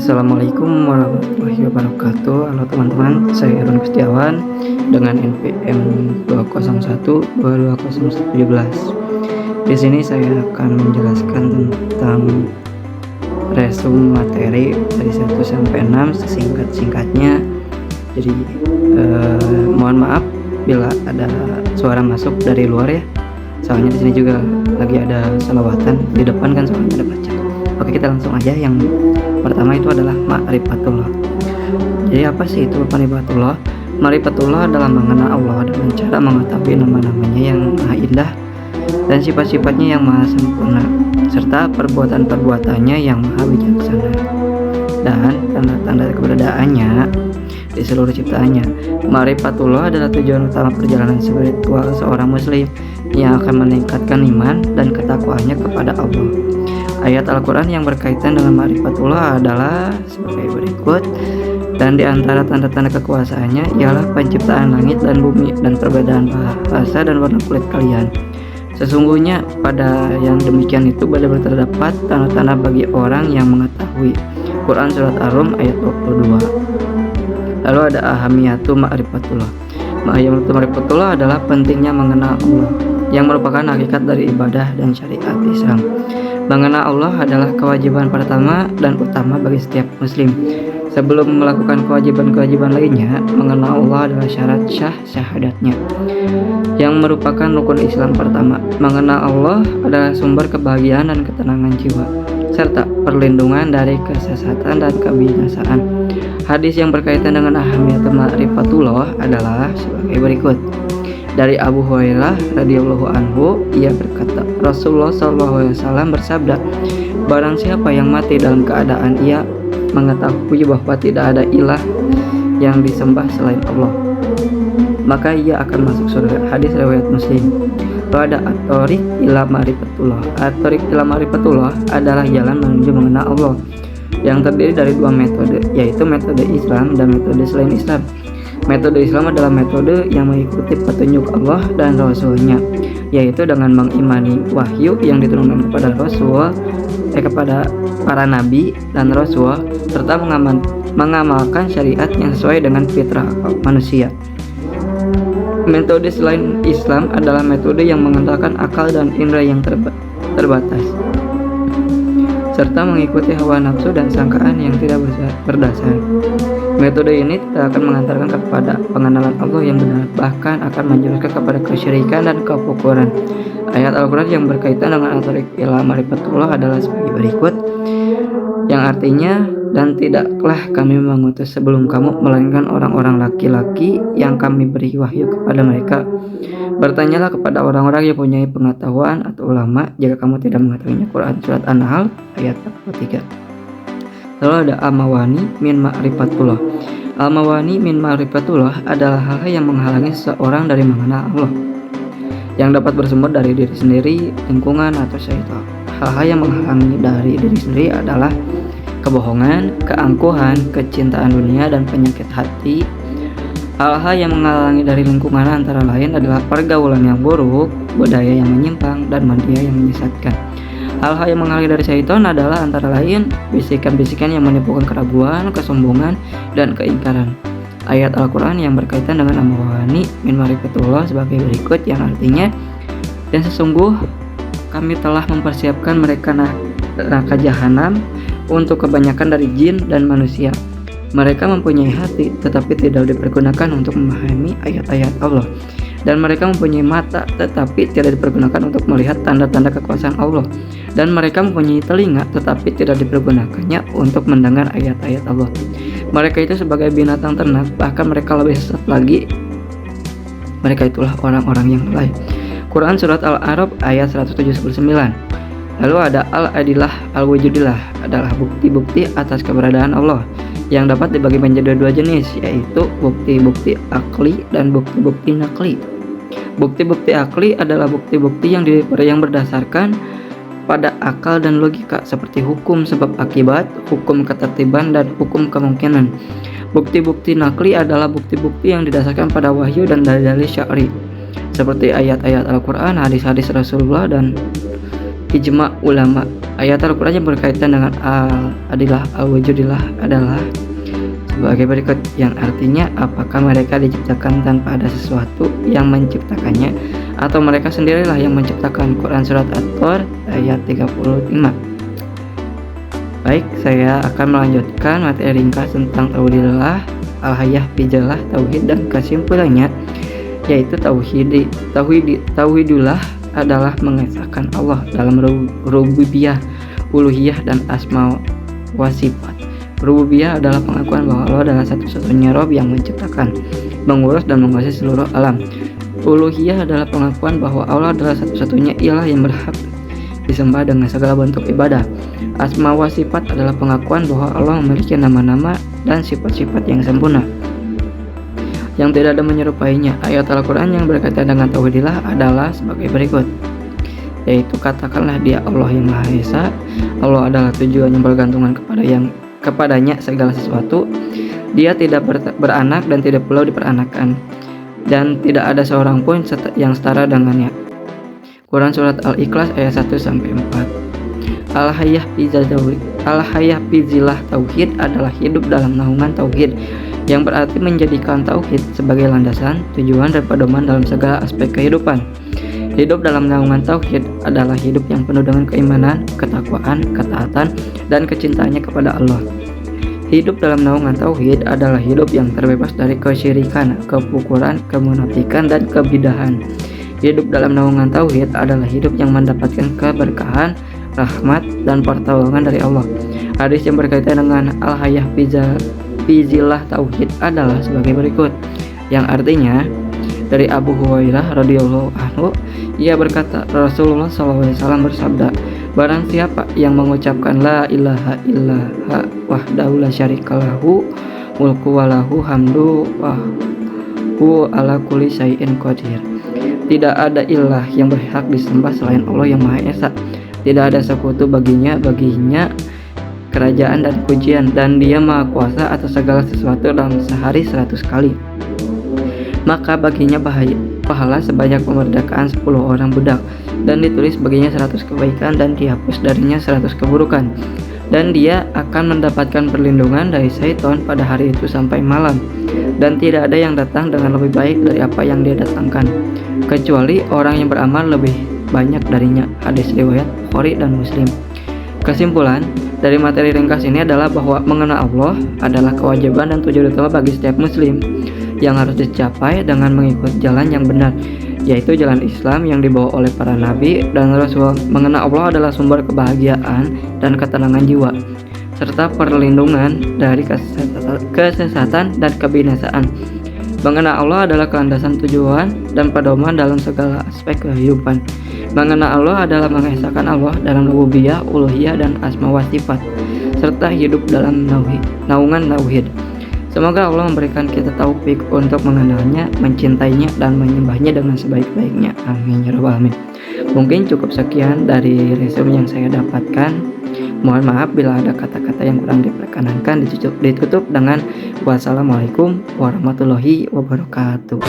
Assalamualaikum warahmatullahi wabarakatuh. Halo teman-teman, saya Irwan Gustiawan dengan NPM 201220117. Di sini saya akan menjelaskan tentang resume materi dari 1 sampai 6 sesingkat-singkatnya. Jadi mohon maaf bila ada suara masuk dari luar ya. Soalnya di sini juga lagi ada selawatan di depan kan, soalnya ada baca. Oke, kita langsung aja. Yang pertama itu adalah ma'rifatullah. Jadi apa sih itu ma'rifatullah? Ma'rifatullah adalah mengenal Allah dengan cara mengetahui nama-namanya yang maha indah dan sifat-sifatnya yang maha sempurna, serta perbuatan-perbuatannya yang maha bijaksana dan tanda-tanda keberadaannya di seluruh ciptaannya. Ma'rifatullah adalah tujuan utama perjalanan spiritual seorang muslim yang akan meningkatkan iman dan ketakwaannya kepada Allah. Ayat Al-Quran yang berkaitan dengan ma'rifatullah adalah sebagai berikut. Dan di antara tanda-tanda kekuasaannya ialah penciptaan langit dan bumi dan perbedaan bahasa dan warna kulit kalian. Sesungguhnya pada yang demikian itu benar-benar terdapat tanda-tanda bagi orang yang mengetahui. Quran Surat Ar-Rum ayat 22. Lalu ada ahamiyatu ma'rifatullah. Ma'rifatullah adalah pentingnya mengenal Allah, yang merupakan hakikat dari ibadah dan syariat Islam. Mengenal Allah adalah kewajiban pertama dan utama bagi setiap muslim. Sebelum melakukan kewajiban-kewajiban lainnya, mengenal Allah adalah syarat syah syahadatnya, yang merupakan rukun Islam pertama. Mengenal Allah adalah sumber kebahagiaan dan ketenangan jiwa, serta perlindungan dari kesesatan dan kebinasaan. Hadis yang berkaitan dengan ahamiyat ma'rifatullah adalah sebagai berikut. Dari Abu Hurairah radhiyallahu anhu, ia berkata, Rasulullah SAW bersabda, barang siapa yang mati dalam keadaan ia mengetahui bahwa tidak ada ilah yang disembah selain Allah, maka ia akan masuk surga. Hadis riwayat Muslim. Lalu ada at-thariq ila ma'rifatullah. At-thariq ila ma'rifatullah adalah jalan menuju mengenal Allah yang terdiri dari dua metode, yaitu metode Islam dan metode selain Islam. Metode Islam adalah metode yang mengikuti petunjuk Allah dan Rasul-Nya, yaitu dengan mengimani wahyu yang diturunkan kepada Rasul, kepada para nabi dan Rasul, serta mengamalkan syariat yang sesuai dengan fitrah manusia. Metode selain Islam adalah metode yang mengandalkan akal dan indera yang terbatas, serta mengikuti hawa nafsu dan sangkaan yang tidak berdasar. Metode ini tidak akan mengantarkan kepada pengenalan Allah yang benar, bahkan akan menjerumuskan kepada kesyirikan dan kekufuran. Ayat Al-Quran yang berkaitan dengan at-thariq ila ma'rifatullah adalah sebagai berikut, yang artinya, dan tidaklah kami mengutus sebelum kamu melainkan orang-orang laki-laki yang kami beri wahyu kepada mereka. Bertanyalah kepada orang-orang yang punya pengetahuan atau ulama jika kamu tidak mengetahuinya. Quran Surat An-Nahl ayat 43. Lalu ada al-mawani min ma'rifatullah. Al-mawani min ma'rifatullah adalah hal-hal yang menghalangi seseorang dari mengenal Allah, yang dapat bersumber dari diri sendiri, lingkungan, atau syaitan. Hal-hal yang menghalangi dari diri sendiri adalah kebohongan, keangkuhan, kecintaan dunia, dan penyakit hati. Hal-hal yang menghalangi dari lingkungan antara lain adalah pergaulan yang buruk, budaya yang menyimpang, dan media yang menyesatkan. Hal-hal yang menghalangi dari syaitan adalah antara lain bisikan-bisikan yang menimbulkan keraguan, kesombongan, dan keingkaran. Ayat Al-Quran yang berkaitan dengan amawani min ma'rifatullah sebagai berikut, yang artinya, dan sesungguh kami telah mempersiapkan mereka neraka jahanam untuk kebanyakan dari jin dan manusia. Mereka mempunyai hati tetapi tidak dipergunakan untuk memahami ayat-ayat Allah, dan mereka mempunyai mata tetapi tidak dipergunakan untuk melihat tanda-tanda kekuasaan Allah, dan mereka mempunyai telinga tetapi tidak dipergunakannya untuk mendengar ayat-ayat Allah. Mereka itu sebagai binatang ternak, bahkan mereka lebih sesat lagi. Mereka itulah orang-orang yang lalai. Quran Surat Al-A'raf ayat 179. Lalu ada al-adillah al-wujudillah, adalah bukti-bukti atas keberadaan Allah yang dapat dibagi menjadi dua jenis, yaitu bukti-bukti akli dan bukti-bukti nakli. Bukti-bukti akli adalah bukti-bukti yang berdasarkan pada akal dan logika, seperti hukum sebab akibat, hukum ketertiban, dan hukum kemungkinan. Bukti-bukti nakli adalah bukti-bukti yang didasarkan pada wahyu dan dalil syar'i, seperti ayat-ayat Al-Quran, hadis-hadis Rasulullah, dan ijma ulama. Ayat Al-Quran yang berkaitan dengan al-adilah al-wujudillah adalah sebagai berikut, yang artinya apakah mereka diciptakan tanpa ada sesuatu yang menciptakannya, atau mereka sendirilah yang menciptakan. Quran Surat At-Tur ayat 35. Baik, saya akan melanjutkan materi ringkas tentang tauhidillah, al-hayah bijalah, tauhid, dan kesimpulannya yaitu tauhidullah adalah mengesahkan Allah dalam rububiyah, uluhiyah, dan asma wa sifat. Rububiyah adalah pengakuan bahwa Allah adalah satu-satunya Rabb yang menciptakan, mengurus, dan menguasai seluruh alam. Uluhiyah adalah pengakuan bahwa Allah adalah satu-satunya ilah yang berhak disembah dengan segala bentuk ibadah. Asma wa sifat adalah pengakuan bahwa Allah memiliki nama-nama dan sifat-sifat yang sempurna yang tidak ada menyerupainya. Ayat Al-Quran yang berkaitan dengan tauhidillah adalah sebagai berikut, yaitu katakanlah Dia Allah yang Maha Esa. Allah adalah tujuan yang bergantungan kepadanya segala sesuatu. Dia tidak beranak dan tidak perlu diperanakan, dan tidak ada seorang pun yang setara dengannya. Quran Surat Al-Ikhlas ayat 1-4. Al-hayah bizilah tauhid adalah hidup dalam naungan tauhid, yang berarti menjadikan tauhid sebagai landasan, tujuan, dan pedoman dalam segala aspek kehidupan. Hidup dalam naungan tauhid adalah hidup yang penuh dengan keimanan, ketakwaan, ketaatan, dan kecintaannya kepada Allah. Hidup dalam naungan tauhid adalah hidup yang terbebas dari kesyirikan, kekufuran, kemunafikan, dan kebidahan. Hidup dalam naungan tauhid adalah hidup yang mendapatkan keberkahan, rahmat, dan pertolongan dari Allah. Hadis yang berkaitan dengan al-hayah bizilah tauhid adalah sebagai berikut, yang artinya dari Abu Hurairah radhiyallahu anhu, ia berkata, Rasulullah SAW bersabda, barang siapa yang mengucapkan la ilaha illallah wahdahu la syarikalahu mulku walahu hamdu wa huwa ala kulli syai'in qadir. Tidak ada ilah yang berhak disembah selain Allah yang Maha Esa. Tidak ada sekutu baginya kerajaan dan pujian, dan Dia Maha Kuasa atas segala sesuatu dalam sehari 100 kali. Maka baginya pahala sebanyak pemerdekaan 10 orang budak, dan ditulis baginya 100 kebaikan, dan dihapus darinya 100 keburukan. Dan dia akan mendapatkan perlindungan dari syaitan pada hari itu sampai malam, dan tidak ada yang datang dengan lebih baik dari apa yang dia datangkan, kecuali orang yang beramal lebih banyak darinya. Hadis riwayat Bukhari dan Muslim. Kesimpulan dari materi ringkas ini adalah bahwa mengenal Allah adalah kewajiban dan tujuan utama bagi setiap muslim yang harus dicapai dengan mengikut jalan yang benar, yaitu jalan Islam yang dibawa oleh para nabi dan rasul. Mengenal Allah adalah sumber kebahagiaan dan ketenangan jiwa, serta perlindungan dari kesesatan dan kebinasaan. Mengenal Allah adalah kelandasan, tujuan, dan pedoman dalam segala aspek kehidupan. Mengenal Allah adalah mengesahkan Allah dalam rububiyah, uluhiyah, dan asma wa sifat, serta hidup dalam naungan tauhid. Semoga Allah memberikan kita taufik untuk mengenalnya, mencintainya, dan menyembahnya dengan sebaik-baiknya. Amin ya rabbal alamin. Mungkin cukup sekian dari resume yang saya dapatkan. Mohon maaf bila ada kata-kata yang kurang diperkenankan. Ditutup dengan wassalamualaikum warahmatullahi wabarakatuh.